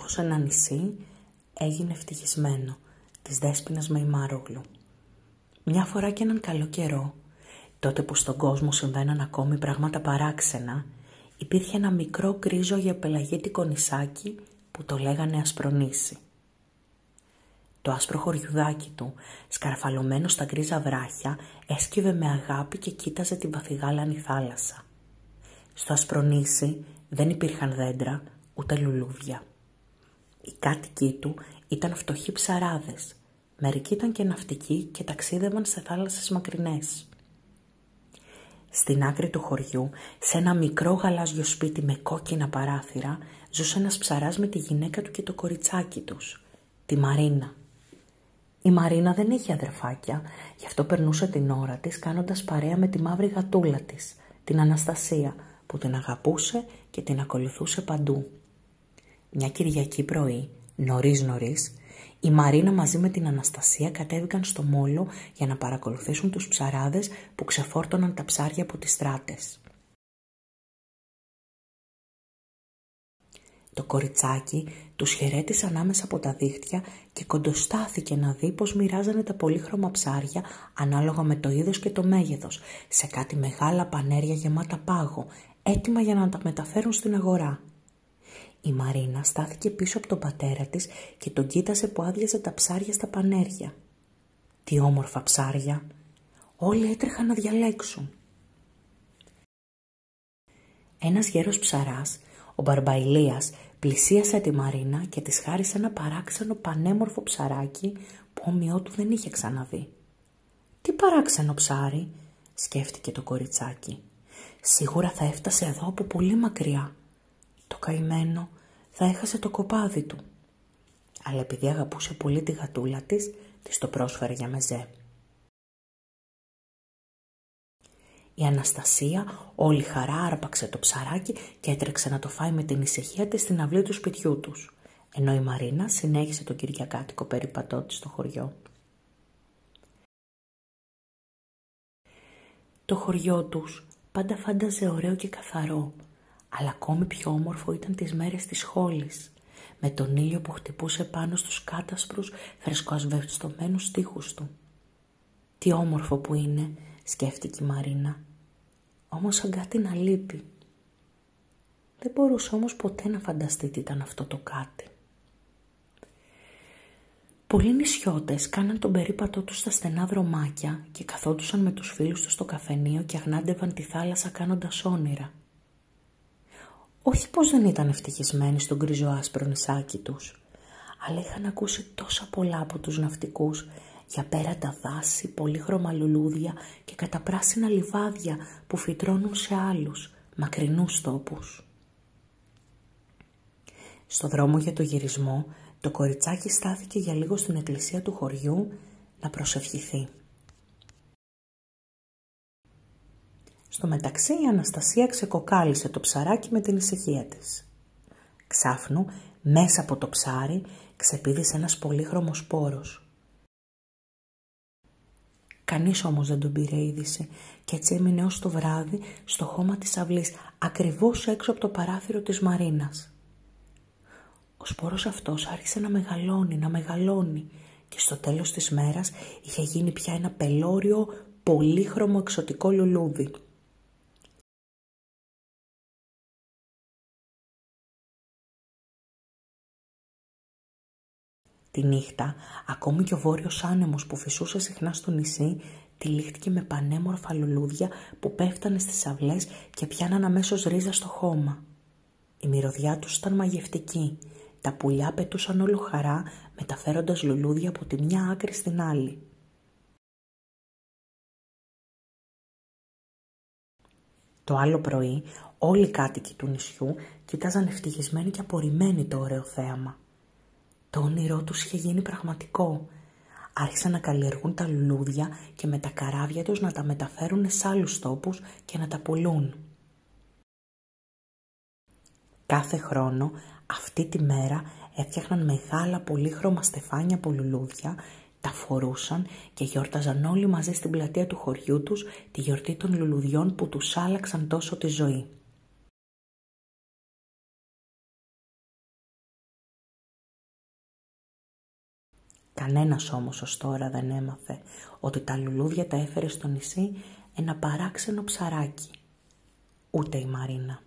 σε ένα νησί έγινε ευτυχισμένο, της Δέσποινας Μεϊμάρογλου. Μια φορά και έναν καλό καιρό, τότε που στον κόσμο συμβαίναν ακόμη πράγματα παράξενα, υπήρχε ένα μικρό γκρίζο γεωπελαγίτικο νησάκι που το λέγανε Ασπρονήσι. Το άσπρο χωριουδάκι του, σκαρφαλωμένο στα γκρίζα βράχια, έσκυβε με αγάπη και κοίταζε την βαθυγάλανη θάλασσα. Στο Ασπρονήσι δεν υπήρχαν δέντρα ούτε λουλούδια. Οι κάτοικοι του ήταν φτωχοί ψαράδες. Μερικοί ήταν και ναυτικοί και ταξίδευαν σε θάλασσες μακρινές. Στην άκρη του χωριού, σε ένα μικρό γαλάζιο σπίτι με κόκκινα παράθυρα, ζούσε ένας ψαράς με τη γυναίκα του και το κοριτσάκι τους, τη Μαρίνα. Η Μαρίνα δεν είχε αδερφάκια, γι' αυτό περνούσε την ώρα της κάνοντας παρέα με τη μαύρη γατούλα της, την Αναστασία, που την αγαπούσε και την ακολουθούσε παντού. Μια Κυριακή πρωί, νωρίς, η Μαρίνα μαζί με την Αναστασία κατέβηκαν στο μόλο για να παρακολουθήσουν τους ψαράδες που ξεφόρτωναν τα ψάρια από τις στράτες. Το κοριτσάκι τους χαιρέτησε ανάμεσα από τα δίχτυα και κοντοστάθηκε να δει πως μοιράζανε τα πολύχρωμα ψάρια ανάλογα με το είδος και το μέγεθος, σε κάτι μεγάλα πανέρια γεμάτα πάγο, έτοιμα για να τα μεταφέρουν στην αγορά. Η Μαρίνα στάθηκε πίσω από τον πατέρα της και τον κοίτασε που άδειαζε τα ψάρια στα πανέρια. Τι όμορφα ψάρια! Όλοι έτρεχαν να διαλέξουν. Ένας γέρος ψαράς, ο Μπαρμπαϊλίας, πλησίασε τη Μαρίνα και της χάρισε ένα παράξενο πανέμορφο ψαράκι που όμοιό του δεν είχε ξαναδεί. «Τι παράξενο ψάρι», σκέφτηκε το κοριτσάκι. «Σίγουρα θα έφτασε εδώ από πολύ μακριά. Το καημένο θα έχασε το κοπάδι του». Αλλά επειδή αγαπούσε πολύ τη γατούλα της, της το πρόσφερε για μεζέ. Η Αναστασία όλη χαρά άρπαξε το ψαράκι και έτρεξε να το φάει με την ησυχία της στην αυλή του σπιτιού τους, ενώ η Μαρίνα συνέχισε τον κυριακάτικο περίπατό της στο χωριό. Το χωριό τους πάντα φάνταζε ωραίο και καθαρό, αλλά ακόμη πιο όμορφο ήταν τις μέρες της χόλης, με τον ήλιο που χτυπούσε πάνω στους κάτασπρους φρεσκοασβεστομένους τοίχους του. «Τι όμορφο που είναι», σκέφτηκε η Μαρίνα, «όμως σαν κάτι να λείπει». Δεν μπορούσε όμως ποτέ να φανταστεί τι ήταν αυτό το κάτι. Πολλοί νησιώτες κάναν τον περίπατό τους στα στενά δρομάκια και καθόντουσαν με τους φίλους τους στο καφενείο και αγνάντευαν τη θάλασσα κάνοντας όνειρα. Όχι πως δεν ήταν ευτυχισμένοι στον γκριζοάσπρο νησάκι τους, αλλά είχαν ακούσει τόσα πολλά από τους ναυτικούς για πέρατα δάση, πολύχρωμα λουλούδια και καταπράσινα λιβάδια που φυτρώνουν σε άλλους, μακρινούς τόπους. Στο δρόμο για το γυρισμό, το κοριτσάκι στάθηκε για λίγο στην εκκλησία του χωριού να προσευχηθεί. Στο μεταξύ η Αναστασία ξεκοκάλισε το ψαράκι με την ησυχία της. Ξάφνου, μέσα από το ψάρι, ξεπήδησε ένας πολύχρωμος σπόρος. Κανείς όμως δεν τον πήρε είδηση και έτσι έμεινε ως το βράδυ στο χώμα της αυλής, ακριβώς έξω από το παράθυρο της Μαρίνας. Ο σπόρος αυτός άρχισε να μεγαλώνει και στο τέλος της μέρας είχε γίνει πια ένα πελώριο, πολύχρωμο εξωτικό λουλούδι. Τη νύχτα, ακόμη και ο βόρειος άνεμος που φυσούσε συχνά στο νησί, τυλίχτηκε με πανέμορφα λουλούδια που πέφτανε στις αυλές και πιάναν αμέσως ρίζα στο χώμα. Η μυρωδιά τους ήταν μαγευτική. Τα πουλιά πετούσαν όλο χαρά, μεταφέροντας λουλούδια από τη μια άκρη στην άλλη. Το άλλο πρωί, όλοι οι κάτοικοι του νησιού κοίταζαν ευτυχισμένοι και απορριμμένοι το ωραίο θέαμα. Το όνειρό τους είχε γίνει πραγματικό. Άρχισαν να καλλιεργούν τα λουλούδια και με τα καράβια τους να τα μεταφέρουν σε άλλους τόπους και να τα πουλούν. Κάθε χρόνο, αυτή τη μέρα, έφτιαχναν μεγάλα πολύχρωμα στεφάνια από λουλούδια, τα φορούσαν και γιόρταζαν όλοι μαζί στην πλατεία του χωριού τους τη γιορτή των λουλουδιών που τους άλλαξαν τόσο τη ζωή. Κανένας όμως ως τώρα δεν έμαθε ότι τα λουλούδια τα έφερε στο νησί ένα παράξενο ψαράκι. Ούτε η Μαρίνα.